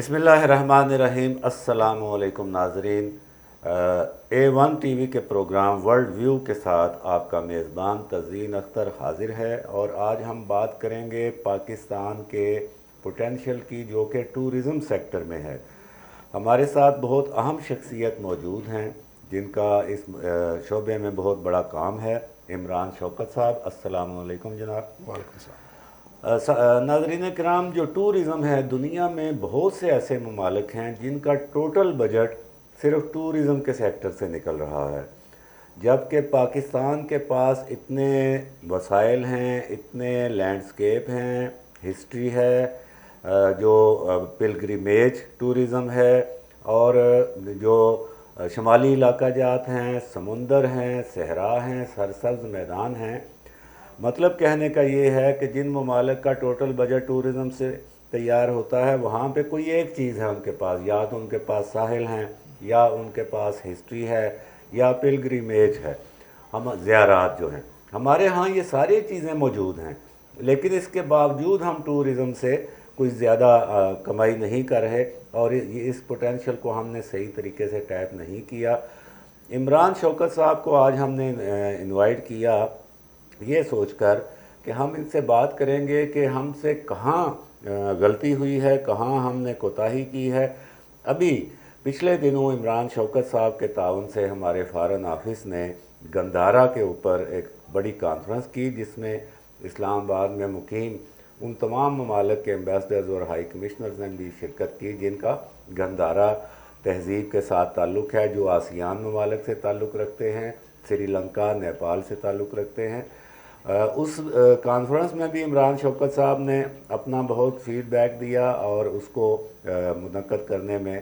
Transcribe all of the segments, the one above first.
بسم اللہ الرحمن الرحیم۔ السلام علیکم ناظرین، A1 ٹی وی کے پروگرام ورلڈ ویو کے ساتھ آپ کا میزبان تزین اختر حاضر ہے، اور آج ہم بات کریں گے پاکستان کے پوٹینشیل کی، جو کہ ٹورزم سیکٹر میں ہے۔ ہمارے ساتھ بہت اہم شخصیت موجود ہیں جن کا اس شعبے میں بہت بڑا کام ہے۔ عمران شوکت صاحب، السلام علیکم جناب۔ وعلیکم السلام۔ ناظرین کرام، جو ٹورزم ہے، دنیا میں بہت سے ایسے ممالک ہیں جن کا ٹوٹل بجٹ صرف ٹورزم کے سیکٹر سے نکل رہا ہے، جبکہ پاکستان کے پاس اتنے وسائل ہیں، اتنے لینڈسکیپ ہیں، ہسٹری ہے، جو پلگریمیج ٹورزم ہے، اور جو شمالی علاقہ جات ہیں، سمندر ہیں، صحرا ہیں، سرسبز میدان ہیں۔ مطلب کہنے کا یہ ہے کہ جن ممالک کا ٹوٹل بجٹ ٹورزم سے تیار ہوتا ہے، وہاں پہ کوئی ایک چیز ہے ان کے پاس، یا تو ان کے پاس ساحل ہیں، یا ان کے پاس ہسٹری ہے، یا پلگریمیج ہے، ہم زیارات جو ہیں۔ ہمارے ہاں یہ ساری چیزیں موجود ہیں، لیکن اس کے باوجود ہم ٹورزم سے کوئی زیادہ کمائی نہیں کر رہے، اور اس پوٹینشیل کو ہم نے صحیح طریقے سے ٹیپ نہیں کیا۔ عمران شوکت صاحب کو آج ہم نے انوائٹ کیا یہ سوچ کر کہ ہم ان سے بات کریں گے کہ ہم سے کہاں غلطی ہوئی ہے، کہاں ہم نے کوتاہی کی ہے۔ ابھی پچھلے دنوں عمران شوکت صاحب کے تعاون سے ہمارے فارن آفس نے گندھارا کے اوپر ایک بڑی کانفرنس کی، جس میں اسلام آباد میں مقیم ان تمام ممالک کے ایمبیسڈرز اور ہائی کمشنرز نے بھی شرکت کی جن کا گندھارا تہذیب کے ساتھ تعلق ہے، جو آسیان ممالک سے تعلق رکھتے ہیں، سری لنکا، نیپال سے تعلق رکھتے ہیں۔ اس کانفرنس میں بھی عمران شوکت صاحب نے اپنا بہت فیڈ بیک دیا اور اس کو منعقد کرنے میں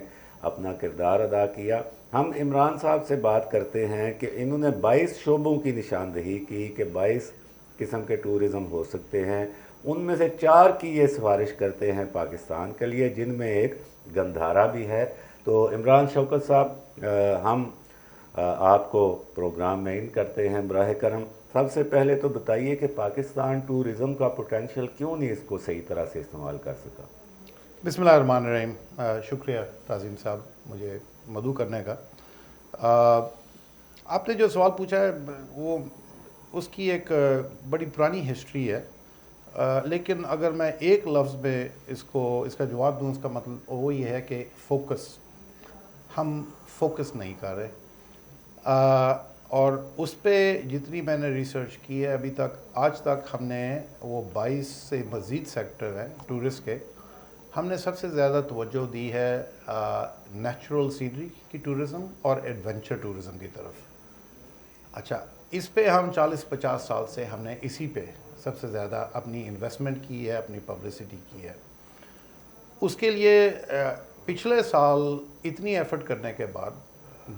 اپنا کردار ادا کیا۔ ہم عمران صاحب سے بات کرتے ہیں کہ انہوں نے 22 شعبوں کی نشاندہی کی کہ 22 قسم کے ٹورزم ہو سکتے ہیں، ان میں سے 4 کی یہ سفارش کرتے ہیں پاکستان کے لیے، جن میں ایک گندھارا بھی ہے۔ تو عمران شوکت صاحب، ہم آپ کو پروگرام میں ان کرتے ہیں۔ براہ کرم سب سے پہلے تو بتائیے کہ پاکستان ٹورزم کا پوٹینشیل کیوں نہیں اس کو صحیح طرح سے استعمال کر سکا؟ بسم اللہ الرحمن الرحیم۔ شکریہ تعظیم صاحب مجھے مدعو کرنے کا۔ آپ نے جو سوال پوچھا ہے وہ اس کی ایک بڑی پرانی ہسٹری ہے، لیکن اگر میں ایک لفظ میں اس کا جواب دوں، اس کا مطلب وہ یہ ہے کہ فوکس۔ ہم فوکس نہیں کر رہے، اور اس پہ جتنی میں نے ریسرچ کی ہے ابھی تک، آج تک ہم نے وہ 22 سے مزید سیکٹر ہیں ٹورسٹ کے، ہم نے سب سے زیادہ توجہ دی ہے نیچرل سینری کی ٹورزم اور ایڈونچر ٹورزم کی طرف۔ اچھا، اس پہ ہم 40-50 سال سے ہم نے اسی پہ سب سے زیادہ اپنی انویسٹمنٹ کی ہے، اپنی پبلسٹی کی ہے۔ اس کے لیے پچھلے سال اتنی ایفرٹ کرنے کے بعد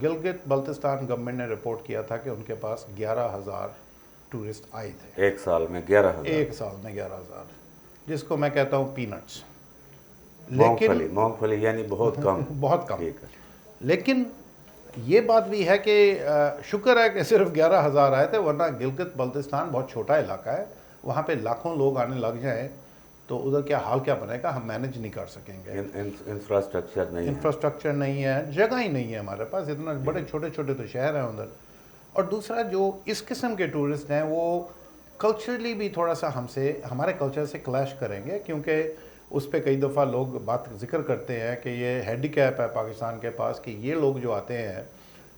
گلگت بلتستان گورنمنٹ نے رپورٹ کیا تھا کہ ان کے پاس 11,000 ٹورسٹ آئے تھے ایک سال میں 11,000؟ ایک سال میں 11,000، جس کو میں کہتا ہوں پینٹس، لیکن مونگ پھلی یعنی بہت کم۔ بہت کم۔ ٹھیک ہے۔ لیکن یہ بات بھی ہے کہ شکر ہے کہ صرف 11,000 آئے تھے، ورنہ گلگت بلتستان بہت چھوٹا علاقہ ہے، وہاں پہ لاکھوں لوگ آنے لگ جائیں تو ادھر کیا حال کیا بنے گا، ہم مینج نہیں کر سکیں گے۔ انفراسٹرکچر نہیں ہے، انفراسٹرکچر نہیں ہے، جگہ ہی نہیں ہے ہمارے پاس، اتنا بڑے چھوٹے چھوٹے تو شہر ہیں ادھر۔ اور دوسرا، جو اس قسم کے ٹورسٹ ہیں وہ کلچرلی بھی تھوڑا سا ہمارے کلچر سے کلیش کریں گے، کیونکہ اس پہ کئی دفعہ لوگ بات ذکر کرتے ہیں کہ یہ ہینڈی کیپ ہے پاکستان کے پاس کہ یہ لوگ جو آتے ہیں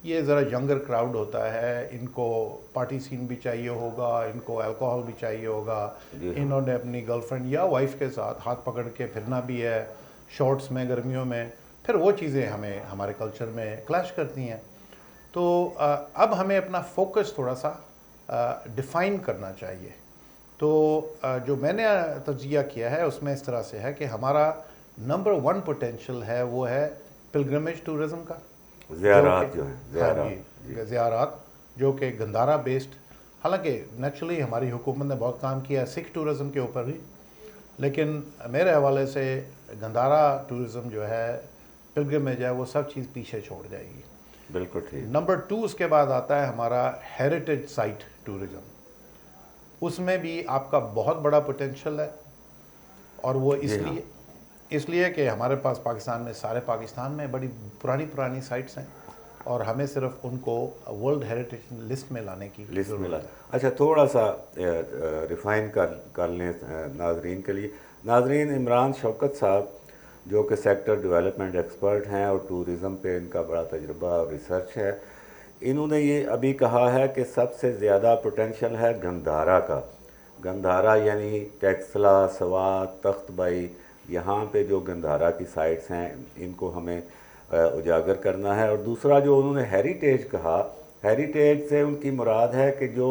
یہ ذرا ینگر کراؤڈ ہوتا ہے، ان کو پارٹی سین بھی چاہیے ہوگا، ان کو الکوہل بھی چاہیے ہوگا، انہوں نے اپنی گرل فرینڈ یا وائف کے ساتھ ہاتھ پکڑ کے پھرنا بھی ہے شارٹس میں گرمیوں میں، پھر وہ چیزیں ہمارے کلچر میں کلیش کرتی ہیں۔ تو اب ہمیں اپنا فوکس تھوڑا سا ڈیفائن کرنا چاہیے۔ تو جو میں نے تجزیہ کیا ہے اس میں اس طرح سے ہے کہ ہمارا نمبر 1 پوٹینشیل ہے وہ ہے پلگرمیج ٹورزم کا، زیارات جو ہیں، ہاں جی، زیارات، جو کہ گندھارا بیسڈ، حالانکہ نیچرلی ہماری حکومت نے بہت کام کیا ہے سکھ ٹورزم کے اوپر بھی، لیکن میرے حوالے سے گندھارا ٹورزم جو ہے، پلگرمیج ہے، وہ سب چیز پیچھے چھوڑ جائے گی۔ بالکل ٹھیک۔ نمبر 2 اس کے بعد آتا ہے ہمارا ہیریٹیج سائٹ ٹورزم، اس میں بھی آپ کا بہت بڑا پوٹینشیل ہے، اور وہ اس لیے اس لیے کہ ہمارے پاس پاکستان میں بڑی پرانی سائٹس ہیں اور ہمیں صرف ان کو ورلڈ ہیریٹیج لسٹ میں لانے کی لسٹ ضرورت ملا. ہے. اچھا تھوڑا سا ریفائن کر لیں ناظرین کے لیے. ناظرین، عمران شوکت صاحب جو کہ سیکٹر ڈیولپمنٹ ایکسپرٹ ہیں اور ٹورزم پہ ان کا بڑا تجربہ اور ریسرچ ہے، انہوں نے یہ ابھی کہا ہے کہ سب سے زیادہ پوٹینشیل ہے گندھارا کا. گندھارا یعنی ٹیکسلا، سوات، تخت بائی، یہاں پہ جو گندھارا کی سائٹس ہیں ان کو ہمیں اجاگر کرنا ہے. اور دوسرا جو انہوں نے ہیریٹیج کہا، ہیریٹیج سے ان کی مراد ہے کہ جو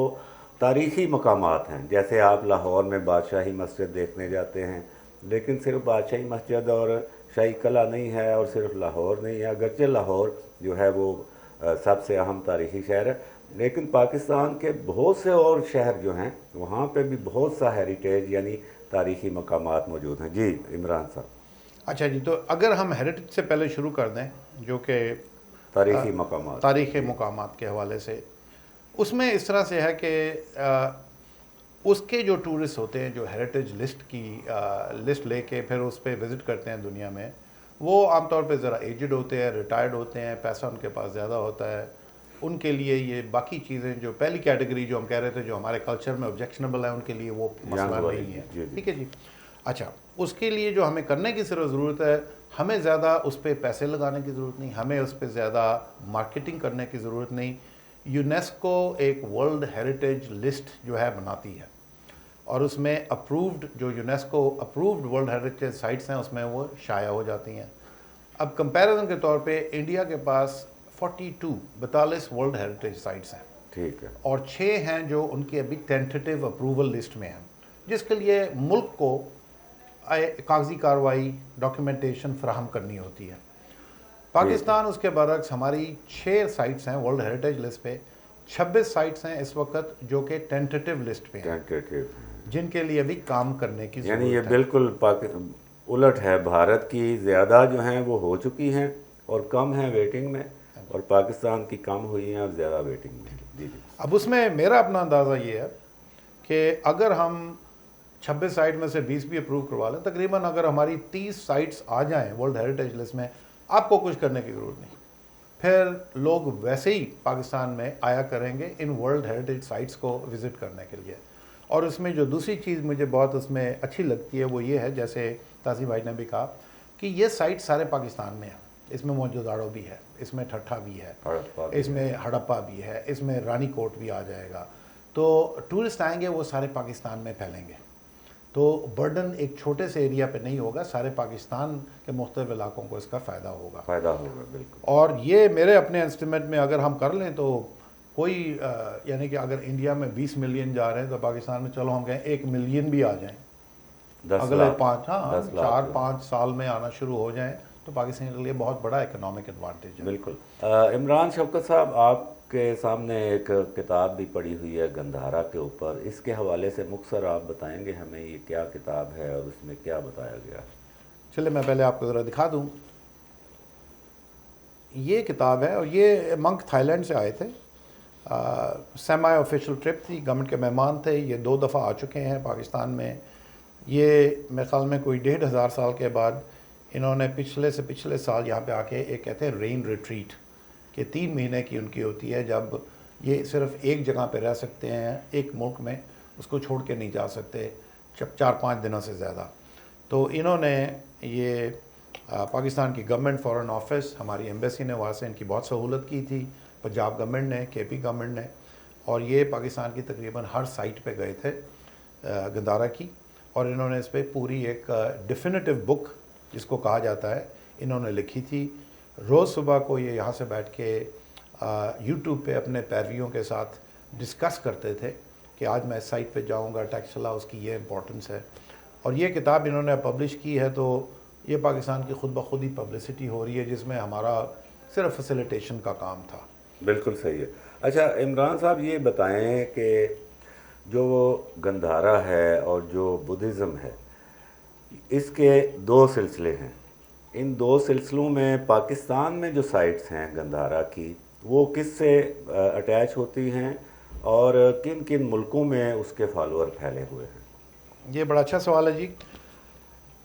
تاریخی مقامات ہیں، جیسے آپ لاہور میں بادشاہی مسجد دیکھنے جاتے ہیں، لیکن صرف بادشاہی مسجد اور شاہی قلعہ نہیں ہے، اور صرف لاہور نہیں ہے، اگرچہ لاہور جو ہے وہ سب سے اہم تاریخی شہر ہے، لیکن پاکستان کے بہت سے اور شہر جو ہیں وہاں پہ بھی بہت سا ہیریٹیج یعنی تاریخی مقامات موجود ہیں. جی عمران صاحب. اچھا جی، تو اگر ہم ہیریٹیج سے پہلے شروع کر دیں، جو کہ تاریخی مقامات. تاریخی جی. مقامات کے حوالے سے، اس میں اس طرح سے ہے کہ اس کے جو ٹورسٹ ہوتے ہیں جو ہیریٹیج لسٹ لے کے پھر اس پہ وزٹ کرتے ہیں دنیا میں، وہ عام طور پہ ذرا ایجڈ ہوتے ہیں، ریٹائرڈ ہوتے ہیں، پیسہ ان کے پاس زیادہ ہوتا ہے. ان کے لیے یہ باقی چیزیں جو پہلی کیٹیگری جو ہم کہہ رہے تھے جو ہمارے کلچر میں آبجیکشنبل ہے، ان کے لیے وہ مسئلہ جنگ والی. نہیں ہے. جی جی. ٹھیک ہے جی. اچھا، اس کے لیے جو ہمیں کرنے کی صرف ضرورت ہے، ہمیں زیادہ اس پہ پیسے لگانے کی ضرورت نہیں، ہمیں اس پہ زیادہ مارکیٹنگ کرنے کی ضرورت نہیں. یونیسکو ایک ورلڈ ہیریٹیج لسٹ جو ہے بناتی ہے، اور اس میں اپرووڈ جو UNESCO approved world heritage sites ہیں اس میں وہ شائع ہو جاتی ہیں. اب کمپیریزن کے طور پہ انڈیا کے پاس 42 ورلڈ ہیریٹیج سائٹس ہیں، ٹھیک ہے. اور 6 ہیں جو ان کی ابھی ٹینٹیٹیو اپروول لسٹ میں ہیں، جس کے لیے ملک کو کاغذی کارروائی ڈاکیومنٹیشن فراہم کرنی ہوتی ہے. پاکستان اس کے برعکس ہماری 6 سائٹس ہیں ورلڈ ہیریٹیج لسٹ پہ، 26 سائٹس ہیں اس وقت جو کہ ٹینٹیٹیو لسٹ پہ ہیں، ٹینٹیٹیو. جن کے لیے ابھی کام کرنے کی یعنی یہ ضرورت ہے. بالکل الٹ ہے، بھارت کی زیادہ جو ہیں وہ ہو چکی ہیں اور کم ہیں ویٹنگ میں، اور پاکستان کی کم ہوئی ہیں اور زیادہ ویٹنگ میں. جی جی. اب اس میں میرا اپنا اندازہ یہ ہے کہ اگر ہم 26 سائٹ میں سے 20 بھی اپروو کروا لیں، تقریباً اگر ہماری 30 سائٹس آ جائیں ورلڈ ہیریٹیج لسٹ میں، آپ کو کچھ کرنے کی ضرورت نہیں. پھر لوگ ویسے ہی پاکستان میں آیا کریں گے ان ورلڈ ہیریٹیج سائٹس کو وزٹ کرنے کے لیے. اور اس میں جو دوسری چیز مجھے بہت اس میں اچھی لگتی ہے وہ یہ ہے، جیسے تازی بھائی نے بھی کہا کہ یہ سائٹ سارے پاکستان میں ہیں. اس میں موجوداڑو بھی ہے، اس میں ٹھٹھا بھی ہے، ہڑپا بھی اس میں ہڑپا بھی ہے، اس میں رانی کوٹ بھی آ جائے گا. تو ٹورسٹ آئیں گے وہ سارے پاکستان میں پھیلیں گے، تو برڈن ایک چھوٹے سے ایریا پہ نہیں ہوگا، سارے پاکستان کے مختلف علاقوں کو اس کا فائدہ ہوگا. فائدہ ہوگا بالکل. اور یہ میرے اپنے اسٹیمیٹ میں اگر ہم کر لیں تو کوئی یعنی کہ اگر انڈیا میں 20 ملین جا رہے ہیں تو پاکستان میں چلو ہم کہیں 1 ملین بھی آ جائیں 10 اگلے لاکھ 5 لاکھ 4-5 سال میں آنا شروع ہو جائیں تو پاکستان کے لیے بہت بڑا اکنامک ایڈوانٹیج ہے. بالکل. عمران شوکت صاحب، آپ کے سامنے ایک کتاب بھی پڑی ہوئی ہے گندھارا کے اوپر، اس کے حوالے سے مختصر آپ بتائیں گے ہمیں یہ کیا کتاب ہے اور اس میں کیا بتایا گیا؟ چلے میں پہلے آپ کو ذرا دکھا دوں. یہ کتاب ہے اور یہ منک تھائی لینڈ سے آئے تھے، سیمی آفیشیل ٹرپ تھی، گورنمنٹ کے مہمان تھے. یہ 2 دفعہ آ چکے ہیں پاکستان میں. یہ میرے خیال میں کوئی 1,500 سال کے بعد انہوں نے پچھلے سال یہاں پہ آ کے ایک کہتے ہیں رین ریٹریٹ، کہ 3 مہینے کی ان کی ہوتی ہے، جب یہ صرف ایک جگہ پہ رہ سکتے ہیں ایک ملک میں، اس کو چھوڑ کے نہیں جا سکتے 4-5 دنوں سے زیادہ. تو انہوں نے یہ پاکستان کی گورنمنٹ فارن آفس، ہماری ایمبیسی نے وہاں سے ان کی بہت سہولت کی تھی، پنجاب گورنمنٹ نے، کے پی گورنمنٹ نے، اور یہ پاکستان کی تقریباً ہر سائٹ پہ گئے تھے گندھارا کی، اور انہوں نے اس پہ پوری ایک ڈیفینیٹیو بک جس کو کہا جاتا ہے انہوں نے لکھی تھی. روز صبح کو یہ یہاں سے بیٹھ کے یوٹیوب پہ اپنے پیرویوں کے ساتھ ڈسکس کرتے تھے کہ آج میں اس سائٹ پہ جاؤں گا، ٹیکسلا اس کی یہ امپورٹنس ہے. اور یہ کتاب انہوں نے پبلش کی ہے، تو یہ پاکستان کی خود بخود ہی پبلسٹی ہو رہی ہے، جس میں ہمارا صرف فیسیلیٹیشن کا کام تھا. بالکل صحیح ہے. اچھا عمران صاحب، یہ بتائیں کہ جو گندھارا ہے اور جو بدھزم ہے، اس کے 2 سلسلے ہیں. ان 2 سلسلوں میں پاکستان میں جو سائٹس ہیں گندھارا کی، وہ کس سے اٹیچ ہوتی ہیں اور کن کن ملکوں میں اس کے فالوور پھیلے ہوئے ہیں؟ یہ بڑا اچھا سوال ہے جی.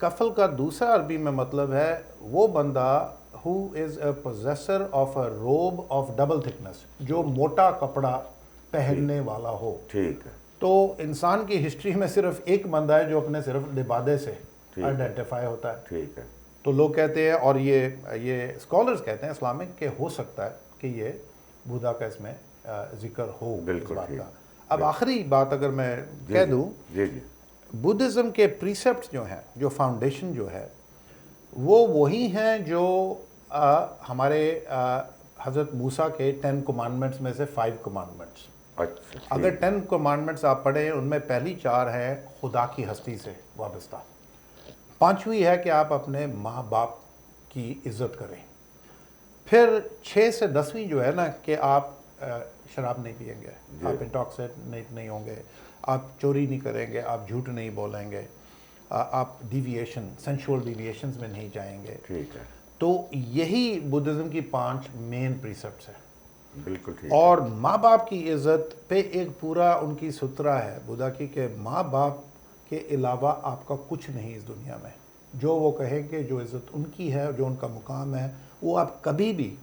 کفل کا دوسرا عربی میں مطلب ہے وہ بندہ who is a possessor of a robe of double thickness, جو موٹا کپڑا پہننے والا ہو. ٹھیک ہے. تو انسان کی ہسٹری میں صرف ایک بندہ ہے جو اپنے صرف لبادے سے آئیڈینٹیفائی ہوتا ہے. ٹھیک ہے. تو لوگ کہتے ہیں اور یہ اسکالرز کہتے ہیں اسلامک کہ ہو سکتا ہے کہ یہ بودھا کا اس میں ذکر ہو اس بات کا. اب آخری بات اگر میں کہہ دوں، بدھزم کے پریسیپٹس جو ہیں، جو فاؤنڈیشن جو ہے، وہ وہی ہیں جو ہمارے حضرت موسیٰ کے 10 کمانڈمنٹس میں سے 5 کمانڈمنٹس. اگر 10 کمانڈمنٹس آپ پڑھیں، ان میں پہلی 4 ہیں خدا کی ہستی سے وابستہ، 5ویں ہے کہ آپ اپنے ماں باپ کی عزت کریں، پھر 6 سے 10ویں جو ہے نا کہ آپ شراب نہیں پئیں گے، آپ انٹاکسیٹ نہیں ہوں گے، آپ چوری نہیں کریں گے، آپ جھوٹ نہیں بولیں گے، آپ ڈیویشن سینشول ڈیویشنز میں نہیں جائیں گے. ٹھیک ہے. تو یہی بدھزم کی 5 مین پریسیپٹس ہیں. بالکل ٹھیک. اور ماں باپ کی عزت پہ ایک پورا ان کی سترہ ہے بدھا کی کہ ماں باپ کے علاوہ آپ کا کچھ نہیں اس دنیا میں. جو وہ کہیں کہ جو عزت ان کی ہے، جو ان کا مقام ہے، وہ آپ کبھی بھی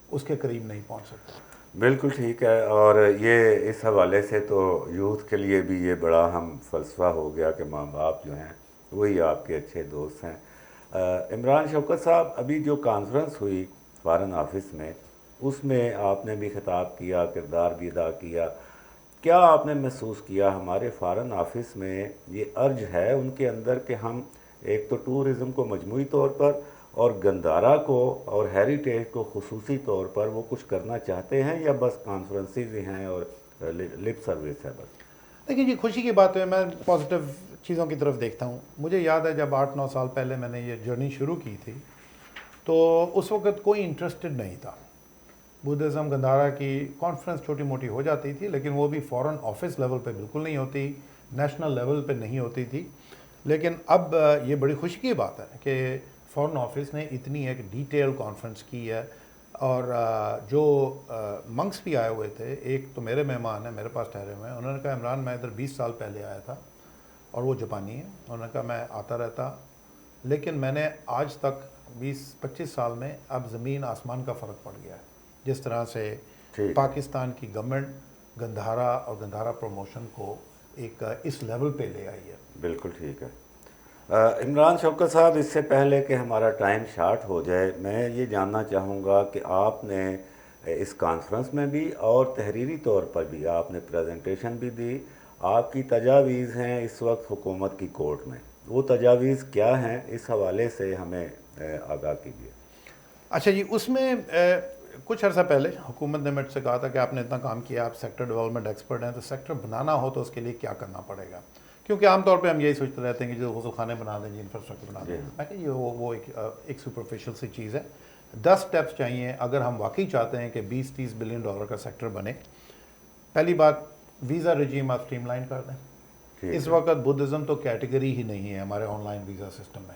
اس کے قریب نہیں پہنچ سکتے. بالکل ٹھیک ہے. اور یہ اس حوالے سے تو یوتھ کے لیے بھی یہ بڑا اہم فلسفہ ہو گیا کہ ماں باپ جو ہیں وہی آپ کے اچھے دوست ہیں. عمران شوکت صاحب، ابھی جو کانفرنس ہوئی فارن آفس میں، اس میں آپ نے بھی خطاب کیا، کردار بھی ادا کیا. کیا آپ نے محسوس کیا ہمارے فارن آفس میں یہ ارج ہے ان کے اندر کہ ہم ایک تو ٹورزم کو مجموعی طور پر اور گندھارا کو اور ہیریٹیج کو خصوصی طور پر وہ کچھ کرنا چاہتے ہیں، یا بس کانفرنسز ہی ہیں اور لپ سروس ہے بس؟ دیکھیں جی، خوشی کی بات ہے، میں پازیٹیو چیزوں کی طرف دیکھتا ہوں. مجھے یاد ہے جب 8-9 سال پہلے میں نے یہ جرنی شروع کی تھی تو اس وقت کوئی انٹرسٹڈ نہیں تھا. بدھزم گندھارا کی کانفرنس چھوٹی موٹی ہو جاتی تھی، لیکن وہ بھی فورن آفس لیول پہ بالکل نہیں ہوتی، نیشنل لیول پہ نہیں ہوتی تھی. لیکن اب یہ بڑی خوشی کی بات ہے کہ فورن آفس نے اتنی ایک ڈیٹیل کانفرنس کی ہے. اور جو منکس بھی آئے ہوئے تھے، ایک تو میرے مہمان ہیں میرے پاس ٹھہرے ہوئے ہیں، انہوں نے کہا عمران میں ادھر 20 سال پہلے آیا تھا، اور وہ جاپانی ہیں. انہوں نے کہا میں آتا رہتا، لیکن میں نے آج تک 20-25 سال میں اب زمین آسمان کا فرق پڑ گیا ہے جس طرح سے پاکستان کی گورنمنٹ گندھارا اور گندھارا پروموشن کو ایک اس لیول پہ لے آئی ہے. بالکل ٹھیک ہے. عمران شوکت صاحب، اس سے پہلے کہ ہمارا ٹائم شارٹ ہو جائے، میں یہ جاننا چاہوں گا کہ آپ نے اس کانفرنس میں بھی اور تحریری طور پر بھی آپ نے پریزنٹیشن بھی دی، آپ کی تجاویز ہیں اس وقت حکومت کی کورٹ میں، وہ تجاویز کیا ہیں؟ اس حوالے سے ہمیں آگاہ کیجیے. اچھا جی، اس میں کچھ عرصہ پہلے حکومت نے مجھ سے کہا تھا کہ آپ نے اتنا کام کیا، آپ سیکٹر ڈیولپمنٹ ایکسپرٹ ہیں، تو سیکٹر بنانا ہو تو اس کے لیے کیا کرنا پڑے گا؟ کیونکہ عام طور پہ ہم یہی سوچتے رہتے ہیں کہ جو غسل خانے بنا دیں جی، انفراسٹرکچر بنا دیں. میں کہ یہ وہ ایک سپرفیشل سی چیز ہے. 10 سٹیپس چاہیے اگر ہم واقعی چاہتے ہیں کہ $20-30 بلین کا سیکٹر بنے. پہلی بات، ویزا رجیم آپ اسٹریم لائن کر دیں. اس وقت بدھزم تو کیٹیگری ہی نہیں ہے ہمارے آن لائن ویزا سسٹم میں،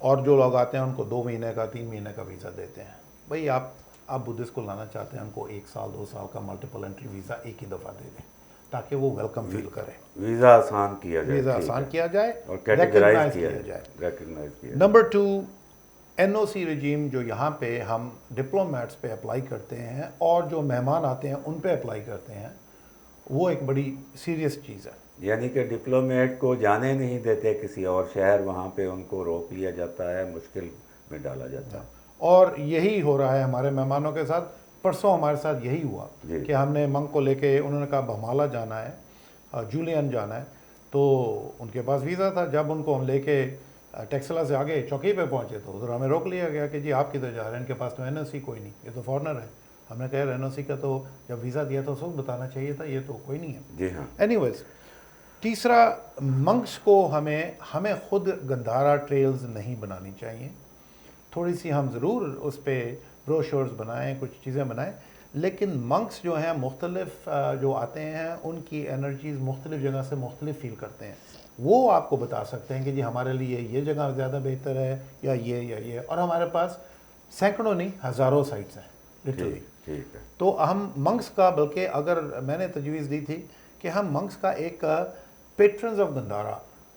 اور جو لوگ آتے ہیں ان کو 2 مہینے کا 3 مہینے کا ویزا دیتے ہیں. بھئی آپ بدھسٹ کو لانا چاہتے ہیں، ان کو 1 سال 2 سال کا ملٹیپل انٹری ویزا ایک ہی دفعہ دے دیں تاکہ وہ ویلکم فیل کرے. ویزا آسان کیا جائے، ویزا آسان کیا جائے اور ریکگنائز کیا جائے. نمبر 2، NOC رجیم جو یہاں پہ ہم ڈپلومیٹس پہ اپلائی کرتے ہیں اور جو مہمان آتے ہیں ان پہ اپلائی کرتے ہیں، وہ ایک بڑی سیریس چیز ہے. یعنی کہ ڈپلومیٹ کو جانے نہیں دیتے کسی اور شہر، وہاں پہ ان کو روک لیا جاتا ہے، مشکل میں ڈالا جاتا ہے. اور یہی ہو رہا ہے ہمارے مہمانوں کے ساتھ. پرسوں ہمارے ساتھ یہی ہوا کہ ہم نے منک کو لے کے، انہوں نے کہا بھمالہ جانا ہے، جولین جانا ہے، تو ان کے پاس ویزا تھا. جب ان کو ہم لے کے ٹیکسلا سے آگے چوکی پہ پہنچے تو ادھر ہمیں روک لیا گیا کہ جی آپ کدھر جا رہے ہیں، ان کے پاس تو NOC کوئی نہیں، یہ تو فارنر ہے. ہم نے کہا NOC کا تو جب ویزا دیا تو سب بتانا چاہیے تھا، یہ تو کوئی نہیں ہے. جی ہاں. اینی ویز، تیسرا، منکس کو ہمیں خود گندھارا ٹریلز نہیں بنانی چاہیے. تھوڑی سی ہم ضرور اس پہ بروشورز بنائیں، کچھ چیزیں بنائیں، لیکن منکس جو ہیں مختلف جو آتے ہیں ان کی انرجیز مختلف جگہ سے مختلف فیل کرتے ہیں. وہ آپ کو بتا سکتے ہیں کہ جی ہمارے لیے یہ جگہ زیادہ بہتر ہے یا یہ. اور ہمارے پاس سینکڑوں نہیں ہزاروں سائٹس ہیں لٹرلی. ٹھیک ہے. تو ہم منکس کا، بلکہ اگر میں نے تجویز دی تھی کہ ہم منکس کا ایک پیٹرنز آف گندھارا